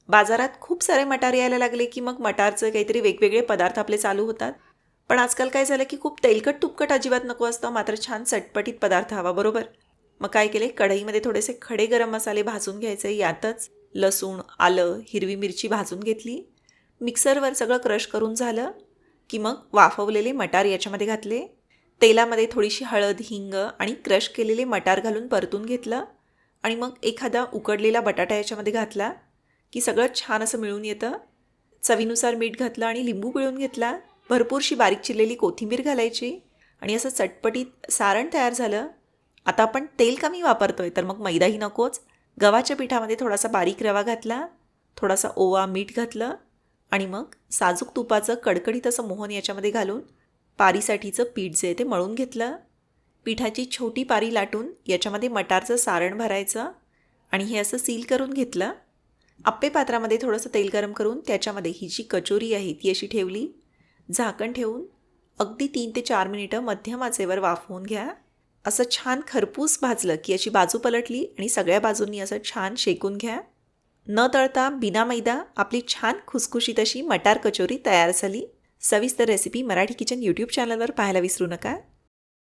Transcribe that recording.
बाजारात खूप सारे मटार यायला लागले की मग मटारचं काहीतरी वेगवेगळे पदार्थ आपले चालू होतात. पण आजकाल काय झालं की खूप तेलकट तुपकट अजिबात नको असतं, मात्र छान चटपटीत पदार्थ हवा बरोबर. मग काय केले, कढईमध्ये थोडेसे खडे गरम मसाले भाजून घ्यायचे. यातच लसूण, आलं, हिरवी मिरची भाजून घेतली. मिक्सरवर सगळं क्रश करून झालं की मग वाफवलेले मटार याच्यामध्ये घातले. तेलामध्ये थोडीशी हळद, हिंग आणि क्रश केलेले मटार घालून परतून घेतलं. आणि मग एखादा उकडलेला बटाटा याच्यामध्ये घातला की सगळं छान असं मिळून येतं. चवीनुसार मीठ घातलं आणि लिंबू पिळून घेतला. भरपूरशी बारीक चिरलेली कोथिंबीर घालायची आणि असं चटपटीत सारण तयार झालं. आता आपण तेल कमी वापरतोय तर मग मैदाही नकोच. गव्हाच्या पिठामध्ये थोडासा बारीक रवा घातला, थोडासा ओवा, मीठ घातलं आणि मग साजूक तुपाचं कडकडीत असं मोहन याच्यामध्ये घालून पारीसाठीचं पीठ जे आहे ते मळून घेतलं. पिठाची छोटी पारी लाटून याच्यामध्ये मटारचं सारण भरायचं आणि हे असं सील करून घेतलं. आप्पे पात्रामध्ये थोडंसं तेल गरम करून त्याच्यामध्ये ही जी कचोरी आहे ती अशी ठेवली. झाकण ठेवून अगदी 3 ते 4 मिनिटं मध्यम आचेवर वाफवून घ्या. असं छान खरपूस भाजलं की अशी बाजू पलटली आणि सगळ्या बाजूंनी असं छान शेकून घ्या. न तळता बिना मैदा आपली छान खुसखुशीत अशी मटार कचोरी तयार झाली. सविस्तर रेसिपी मराठी किचन यूट्यूब चॅनलवर पाहायला विसरू नका.